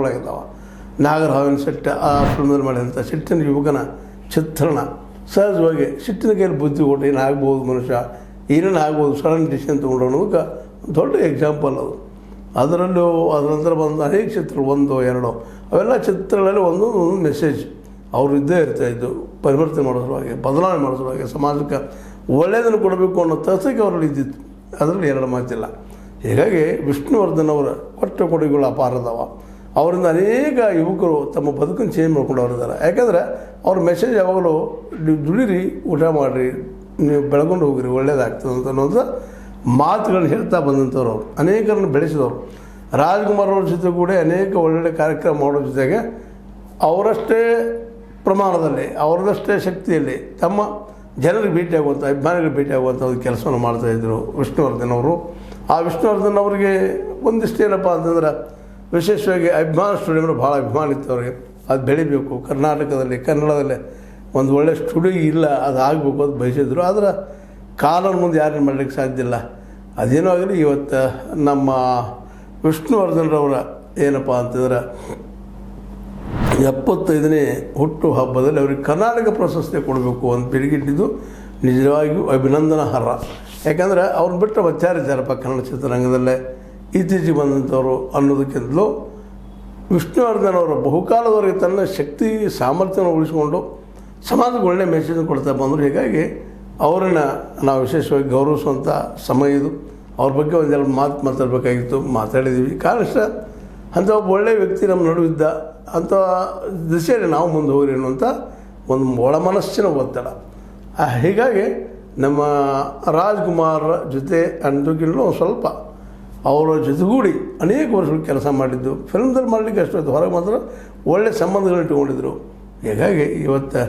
ಪಾತ್ರಗಳಾಗಿದ್ದಾವೆ. ನಾಗರಹಾವಿನ ಸಿಟ್ಟು ಆ ಫಿಲ್ಮಲ್ಲಿ ಮಾಡಿದಂಥ ಸಿಟ್ಟಿನ ಯುವಕನ ಚಿತ್ರಣ ಸಹಜವಾಗಿ ಸಿಟ್ಟಿನ ಕೈಯಲ್ಲಿ ಬುದ್ಧಿ ಕೊಟ್ಟು ಏನಾಗ್ಬೋದು ಮನುಷ್ಯ, ಏನೇನು ಆಗ್ಬೋದು, ಸಡನ್ ಡಿಸಿಷನ್ ತೊಗೊಂಡು ಅನ್ನೋದಕ್ಕೆ ದೊಡ್ಡ ಎಕ್ಸಾಂಪಲ್ ಅದು. ಅದರಲ್ಲೂ ಅದರ ನಂತರ ಬಂದ ಅನೇಕ ಚಿತ್ರಗಳು, 1, 2 ಅವೆಲ್ಲ ಚಿತ್ರಗಳಲ್ಲಿ ಒಂದೊಂದು ಮೆಸೇಜ್ ಅವರು ಇದ್ದೇ ಇರ್ತಾಯಿದ್ದು. ಪರಿವರ್ತನೆ ಮಾಡೋ ಸಲುವಾಗಿ, ಬದಲಾವಣೆ ಮಾಡೋ ಸಲುವಾಗಿ, ಸಮಾಜಕ್ಕೆ ಒಳ್ಳೆಯದನ್ನು ಕೊಡಬೇಕು ಅನ್ನೋ ತತ್ವಕ್ಕೆ ಅವರಲ್ಲಿ ಇದ್ದಿತ್ತು. ಅದರಲ್ಲಿ 2 ಮಾತಿಲ್ಲ. ಹೀಗಾಗಿ ವಿಷ್ಣುವರ್ಧನ್ ಅವರ ಕೊಟ್ಟ ಕೊಡುಗೆಗಳು ಅಪಾರದವ. ಅವರಿಂದ ಅನೇಕ ಯುವಕರು ತಮ್ಮ ಬದುಕನ್ನು ಚೇಂಜ್ ಮಾಡ್ಕೊಂಡವರಿದ್ದಾರೆ. ಯಾಕಂದರೆ ಅವ್ರ ಮೆಸೇಜ್ ಯಾವಾಗಲೂ ನೀವು ದುಡಿರಿ, ಊಟ ಮಾಡಿರಿ, ನೀವು ಬೆಳ್ಕೊಂಡು ಹೋಗಿರಿ, ಒಳ್ಳೇದಾಗ್ತದೆ ಅಂತ ಅನ್ನೋದು ಮಾತುಗಳನ್ನ ಹೇಳ್ತಾ ಬಂದಂಥವ್ರು. ಅವರು ಅನೇಕರನ್ನು ಬೆಳೆಸಿದವರು. ರಾಜ್ಕುಮಾರ್ ಅವ್ರ ಜೊತೆ ಕೂಡ ಅನೇಕ ಒಳ್ಳೊಳ್ಳೆ ಕಾರ್ಯಕ್ರಮ ಮಾಡೋ ಜೊತೆಗೆ ಅವರಷ್ಟೇ ಪ್ರಮಾಣದಲ್ಲಿ, ಅವರದಷ್ಟೇ ಶಕ್ತಿಯಲ್ಲಿ ತಮ್ಮ ಜನರಿಗೆ ಭೇಟಿಯಾಗುವಂಥ, ಅಭಿಮಾನಿಗಳಿಗೆ ಭೇಟಿಯಾಗುವಂಥ ಒಂದು ಕೆಲಸವನ್ನು ಮಾಡ್ತಾಯಿದ್ರು ವಿಷ್ಣುವರ್ಧನ್ ಅವರು. ಆ ವಿಷ್ಣುವರ್ಧನ್ ಅವರಿಗೆ ಒಂದಿಷ್ಟು ಏನಪ್ಪ ಅಂತಂದ್ರೆ ವಿಶೇಷವಾಗಿ ಅಭಿಮಾನ ಸ್ಟುಡಿಯೋಗಳು ಭಾಳ ಅಭಿಮಾನ ಇತ್ತು ಅವರಿಗೆ. ಅದು ಬೆಳಿಬೇಕು, ಕರ್ನಾಟಕದಲ್ಲಿ ಕನ್ನಡದಲ್ಲೇ ಒಂದು ಒಳ್ಳೆ ಸ್ಟುಡಿಯೋ ಇಲ್ಲ, ಅದು ಆಗಬೇಕು ಅಂತ ಬಯಸಿದ್ರು. ಆದರೆ ಕಾನೂನು ಮುಂದೆ ಯಾರೇನು ಮಾಡಲಿಕ್ಕೆ ಸಾಧ್ಯ ಇಲ್ಲ. ಅದೇನೋ ಆಗಲಿ, ಇವತ್ತು ನಮ್ಮ ವಿಷ್ಣುವರ್ಧನ್ರವರ ಏನಪ್ಪ ಅಂತಂದ್ರೆ 75ನೇ ಹುಟ್ಟು ಹಬ್ಬದಲ್ಲಿ ಅವ್ರಿಗೆ ಕರ್ನಾಟಕ ಪ್ರಶಸ್ತಿ ಕೊಡಬೇಕು ಅಂತ ಬೆಳಗಿಟ್ಟಿದ್ದು ನಿಜವಾಗಿಯೂ ಅಭಿನಂದನಾರ್ಹ. ಯಾಕಂದರೆ ಅವ್ರನ್ನ ಬಿಟ್ಟು ಮತ್ತಾರಿದ್ದಾರಪ್ಪ ಕನ್ನಡ ಚಿತ್ರರಂಗದಲ್ಲೇ ಇತ್ತೀಚೆಗೆ ಬಂದಂಥವ್ರು ಅನ್ನೋದಕ್ಕಿಂತಲೂ ವಿಷ್ಣುವರ್ಧನ್ ಅವರ ಬಹುಕಾಲದವರೆಗೆ ತನ್ನ ಶಕ್ತಿ ಸಾಮರ್ಥ್ಯವನ್ನು ಉಳಿಸ್ಕೊಂಡು ಸಮಾಜಕ್ಕೆ ಒಳ್ಳೆಯ ಮೆಸೇಜ್ ಕೊಡ್ತಾ ಬಂದರು. ಹೀಗಾಗಿ ಅವರನ್ನು ನಾವು ವಿಶೇಷವಾಗಿ ಗೌರವಿಸುವಂಥ ಸಮಯ ಇದು. ಅವ್ರ ಬಗ್ಗೆ ಒಂದೆರಡು ಮಾತಾಡಬೇಕಾಗಿತ್ತು, ಮಾತಾಡಿದ್ದೀವಿ. ಕಾರಣ ಅಂಥ ಒಬ್ಬ ಒಳ್ಳೆಯ ವ್ಯಕ್ತಿ ನಮ್ಮ ನಡುವಿದ್ದ, ಅಂಥ ದಿಶೆಯಲ್ಲಿ ನಾವು ಮುಂದೆ ಹೋಗ್ರಿ ಅನ್ನುವಂಥ ಒಂದು ಒಳ ಮನಸ್ಸಿನ ಒತ್ತಡ. ಹೀಗಾಗಿ ನಮ್ಮ ರಾಜ್ಕುಮಾರ್ ಜೊತೆ ಅಂದಕ್ಕಿಂತಲೂ ಸ್ವಲ್ಪ ಅವರ ಜೊತೆಗೂಡಿ ಅನೇಕ ವರ್ಷಗಳು ಕೆಲಸ ಮಾಡಿದ್ದು. ಫಿಲ್ಮ್ದಲ್ಲಿ ಮಾಡಲಿಕ್ಕೆ ಅಷ್ಟು ಹೊರಗೆ ಮಾತ್ರ ಒಳ್ಳೆಯ ಸಂಬಂಧಗಳು ಇಟ್ಟುಕೊಂಡಿದ್ದರು. ಹೀಗಾಗಿ ಇವತ್ತು